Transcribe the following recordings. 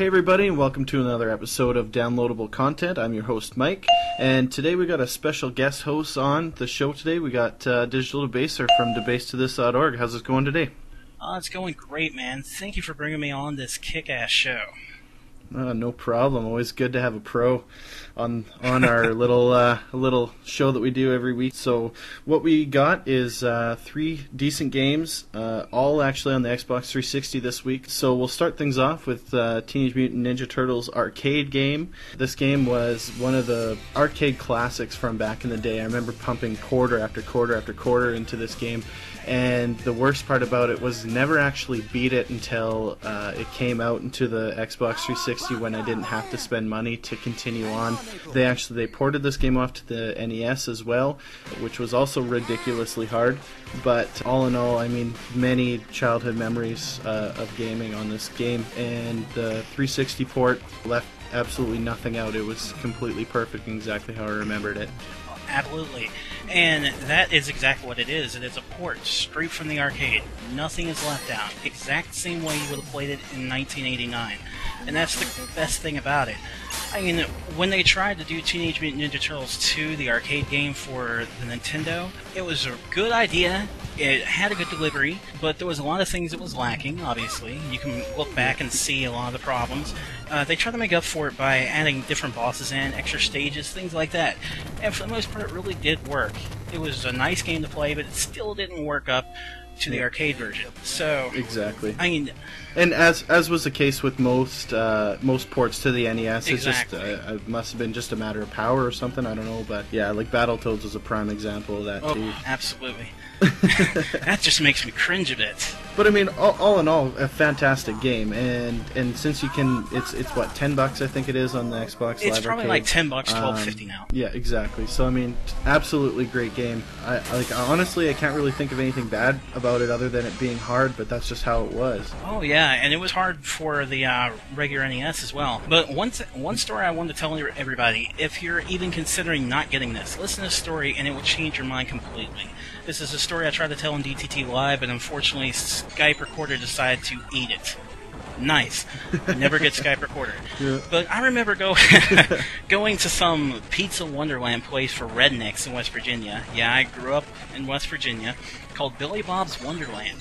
Hey everybody, and welcome to another episode of Downloadable Content. I'm your host Mike, and today we got a special guest host on the show today. We got Digital Debaser from debasetodthis.org. How's it going today? It's going great, man. Thank you for bringing me on this kick-ass show. No problem. Always good to have a pro on our little show that we do every week. So what we got is 3 decent games, all actually on the Xbox 360 this week. So we'll start things off with Teenage Mutant Ninja Turtles arcade game. This game was one of the arcade classics from back in the day. I remember pumping quarter after quarter after quarter into this game. And the worst part about it was never actually beat it until it came out into the Xbox 360 when I didn't have to spend money to continue on. They ported this game off to the NES as well, which was also ridiculously hard. But all in all, I mean, many childhood memories of gaming on this game, and the 360 port left absolutely nothing out. It was completely perfect and exactly how I remembered it. Absolutely. And that is exactly what it is. It is a port straight from the arcade. Nothing is left out. Exact same way you would have played it in 1989. And that's the best thing about it. I mean, when they tried to do Teenage Mutant Ninja Turtles 2, the arcade game for the Nintendo, it was a good idea. It had a good delivery, but there was a lot of things that was lacking, obviously. You can look back and see a lot of the problems. They tried to make up for it by adding different bosses in, extra stages, things like that. And for the most part, it really did work. It was a nice game to play, but it still didn't work up to the arcade version. So exactly. I mean, and as was the case with most ports to the NES, exactly. It's just it must have been just a matter of power or something. I don't know, but yeah, like Battletoads was a prime example of that too. Absolutely. That just makes me cringe a bit. But I mean, all in all, a fantastic game, and since you can, it's what, $10 I think it is on the Xbox Live It's probably Arcade. like $10, $12.50 now. Yeah, exactly. So I mean, absolutely great game. Honestly, I can't really think of anything bad about it other than it being hard, but that's just how it was. Oh yeah, and it was hard for the regular NES as well. But one story I wanted to tell everybody: if you're even considering not getting this, listen to this story, and it will change your mind completely. This is a story I tried to tell on DTT Live, but unfortunately Skype Recorder decided to eat it. Nice. Never get Skype Recorder. Yeah. But I remember going to some Pizza Wonderland place for rednecks in West Virginia. Yeah, I grew up in West Virginia, called Billy Bob's Wonderland.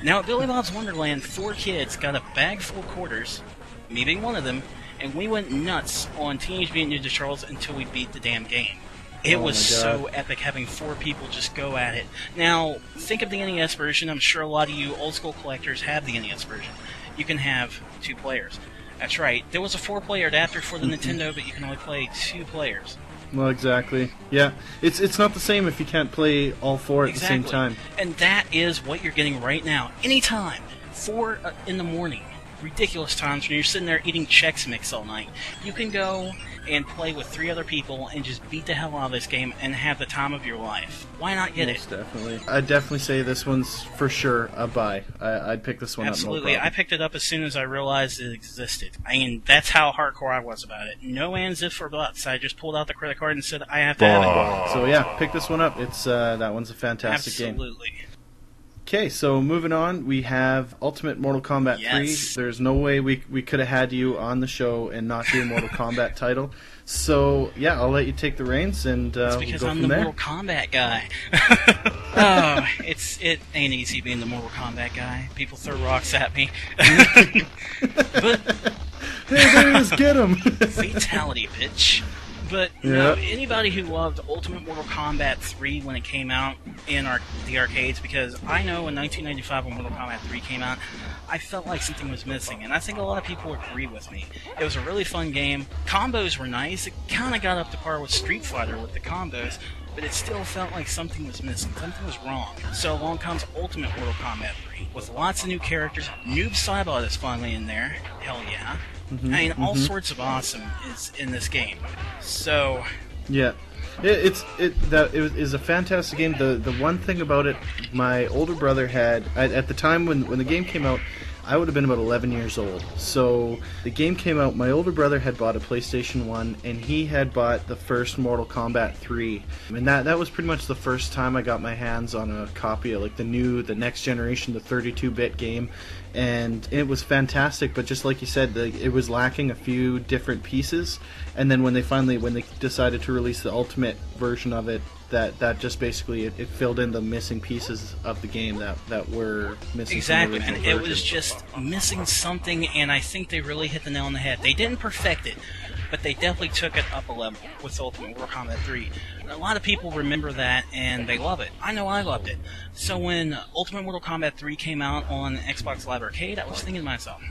Now at Billy Bob's Wonderland, 4 kids got a bag full of quarters, me being one of them, and we went nuts on Teenage Mutant Ninja Turtles until we beat the damn game. It was so epic having 4 people just go at it. Now, think of the NES version. I'm sure a lot of you old school collectors have the NES version. You can have 2 players. That's right. There was a 4-player adapter for the Nintendo, but you can only play 2 players. Well, exactly. Yeah, it's not the same if you can't play all 4 at the same time. And that is what you're getting right now. Anytime. 4 in the morning. Ridiculous times when you're sitting there eating Chex Mix all night. You can go and play with 3 other people and just beat the hell out of this game and have the time of your life. Why not get Most definitely. I'd definitely say this one's for sure a buy. I'd pick this one Absolutely. up. Absolutely. I picked it up as soon as I realized it existed. I mean, that's how hardcore I was about it. No ands, ifs, or buts. I just pulled out the credit card and said, I have to have it. So yeah, pick this one up. It's that one's a fantastic game. Absolutely. Okay, so moving on, we have Ultimate Mortal Kombat 3. There's no way we could have had you on the show and not do a Mortal Kombat title. So, yeah, I'll let you take the reins, and It's because we'll go I'm from the there. Mortal Kombat guy. It ain't easy being the Mortal Kombat guy. People throw rocks at me. But Hey, there he is, get him! fatality, bitch. But no, anybody who loved Ultimate Mortal Kombat 3 when it came out in the arcades, because I know in 1995 when Mortal Kombat 3 came out, I felt like something was missing, and I think a lot of people agree with me. It was a really fun game. Combos were nice. It kind of got up to par with Street Fighter with the combos, but it still felt like something was missing. Something was wrong. So along comes Ultimate Mortal Kombat 3 with lots of new characters. Noob Saibot is finally in there. Hell yeah. I mean, all sorts of awesome is in this game. So yeah, it is a fantastic game. The one thing about it, my older brother had at the time when the game came out, I would have been about 11 years old. So the game came out, my older brother had bought a PlayStation 1, and he had bought the first Mortal Kombat 3. And that was pretty much the first time I got my hands on a copy of like the next generation, the 32-bit game. And it was fantastic, but just like you said, it was lacking a few different pieces. And then when they decided to release the Ultimate version of it, that just basically it filled in the missing pieces of the game that were missing. Exactly, and it was just missing something, and I think they really hit the nail on the head. They didn't perfect it, but they definitely took it up a level with Ultimate Mortal Kombat 3. A lot of people remember that, and they love it. I know I loved it. So when Ultimate Mortal Kombat 3 came out on Xbox Live Arcade, I was thinking to myself,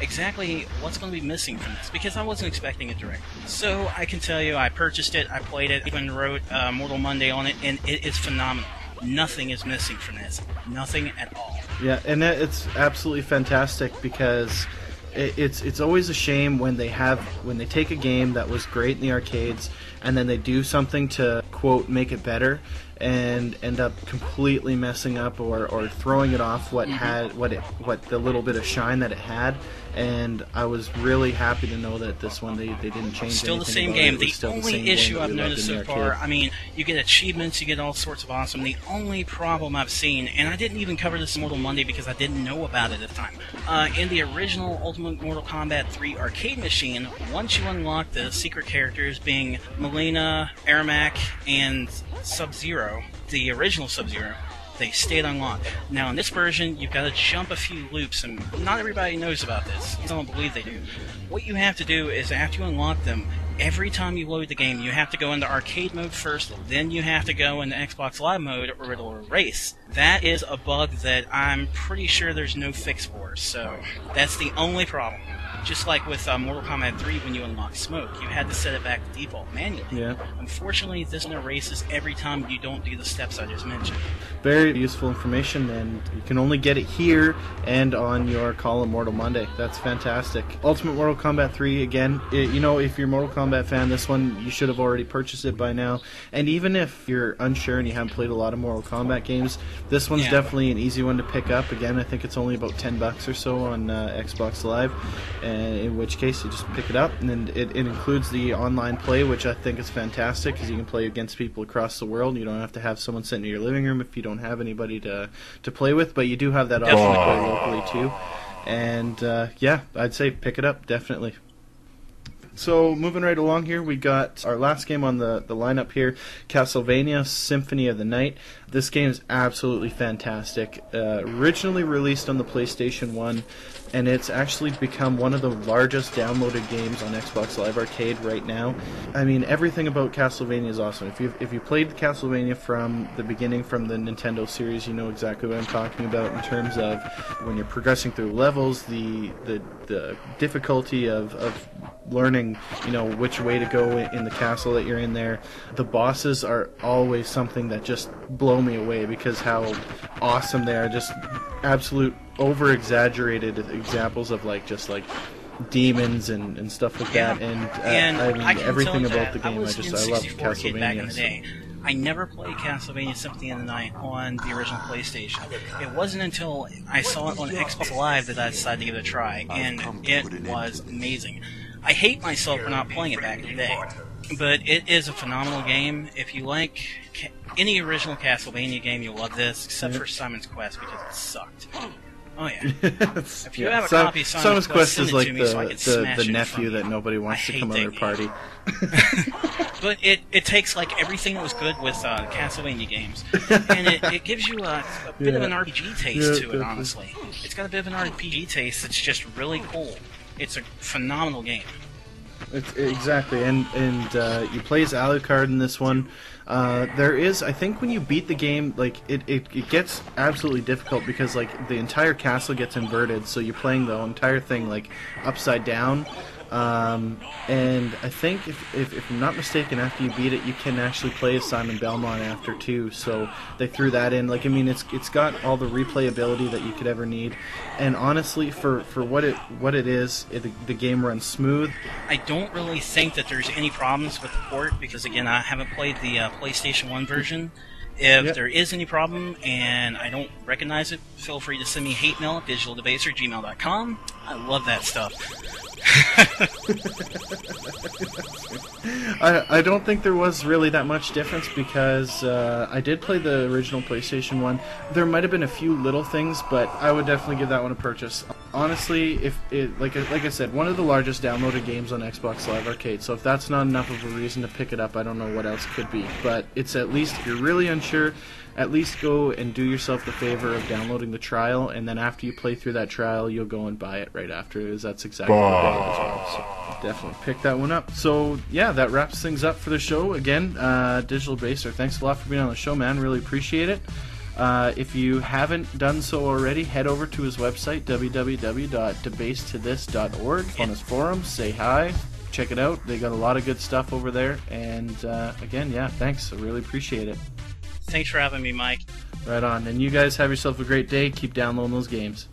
exactly what's going to be missing from this? Because I wasn't expecting it directly. So I can tell you, I purchased it, I played it, even wrote Mortal Monday on it, and it is phenomenal. Nothing is missing from this. Nothing at all. Yeah, and it's absolutely fantastic because it's always a shame when they take a game that was great in the arcades and then they do something to quote make it better and end up completely messing up or throwing it off what the little bit of shine that it had. And I was really happy to know that this one they didn't change. Still the anything same about game. It The was still only same issue game that I've we loved noticed in the so far, arcade. I mean, you get achievements, you get all sorts of awesome. The only problem I've seen, and I didn't even cover this in Mortal Monday because I didn't know about it at the time. In the original Ultimate Mortal Kombat 3 arcade machine, once you unlock the secret characters being Melina, Ermac, and Sub-Zero, the original Sub-Zero, they stayed unlocked. Now, in this version, you've got to jump a few loops, and not everybody knows about this. I don't believe they do. What you have to do is, after you unlock them, every time you load the game, you have to go into arcade mode first, then you have to go into Xbox Live mode, or it'll erase. That is a bug that I'm pretty sure there's no fix for, so that's the only problem. Just like with Mortal Kombat 3, when you unlock Smoke, you had to set it back to default manually. Yeah. Unfortunately, this one erases every time you don't do the steps I just mentioned. Very useful information, and you can only get it here and on your Call of Mortal Monday. That's fantastic. Ultimate Mortal Kombat 3, again, if you're a Mortal Kombat fan, this one, you should have already purchased it by now. And even if you're unsure and you haven't played a lot of Mortal Kombat games, this one's definitely an easy one to pick up. Again, I think it's only about $10 or so on Xbox Live. In which case you just pick it up, and then it includes the online play, which I think is fantastic because you can play against people across the world. You don't have to have someone sitting in your living room if you don't have anybody to play with, but you do have that option to play locally too. And I'd say pick it up, definitely. So moving right along here, we got our last game on the lineup here, Castlevania Symphony of the Night. This game is absolutely fantastic. Originally released on the PlayStation 1, and it's actually become one of the largest downloaded games on Xbox Live Arcade right now. I mean, everything about Castlevania is awesome. If you played Castlevania from the beginning, from the Nintendo series, you know exactly what I'm talking about in terms of when you're progressing through levels, the difficulty of learning, which way to go in the castle that you're in there. The bosses are always something that just blow me away because how awesome they are. Just absolute over-exaggerated examples of just demons and stuff like that. And I mean, everything about the game, I love Castlevania. Back in the day. I never played Castlevania Symphony of the Night on the original PlayStation. It wasn't until I saw it on Xbox Live that I decided to give it a try, and it was amazing. I hate myself for not playing it back in the day, but it is a phenomenal game. If you like any original Castlevania game, you'll love this, except for Simon's Quest, because it sucked. Oh yeah. If you have a copy of Simon's Quest, is like the nephew that nobody wants to come on their party. But it takes everything that was good with Castlevania games, and it gives you a bit of an RPG taste to it, honestly. It's got a bit of an RPG taste that's just really cool. It's a phenomenal game. Exactly, and you play as Alucard in this one. There is, I think, when you beat the game, it gets absolutely difficult because the entire castle gets inverted, so you're playing the entire thing upside down. And I think if I'm not mistaken, after you beat it, you can actually play as Simon Belmont after too. So they threw that in. It's got all the replayability that you could ever need. And honestly, for what it is, the game runs smooth. I don't really think that there's any problems with the port because again, I haven't played the PlayStation 1 version. If there is any problem and I don't recognize it, feel free to send me hate mail at digitaldebaser@gmail.com. I love that stuff. I don't think there was really that much difference because I did play the original PlayStation 1. There might have been a few little things, but I would definitely give that one a purchase. Honestly, if it, like I said, one of the largest downloaded games on Xbox Live Arcade, so if that's not enough of a reason to pick it up, I don't know what else could be. But it's at least, if you're really unsure, at least go and do yourself the favor of downloading the trial, and then after you play through that trial, you'll go and buy it right after, because that's exactly what they did as well. So definitely pick that one up. So yeah, that wraps things up for the show. Again, Digital Debaser, thanks a lot for being on the show, man. Really appreciate it. If you haven't done so already, head over to his website, www.debasetodthis.org, on his forums, say hi, check it out. They got a lot of good stuff over there, and again, yeah, thanks. I really appreciate it. Thanks for having me, Mike. Right on. And you guys have yourself a great day. Keep downloading those games.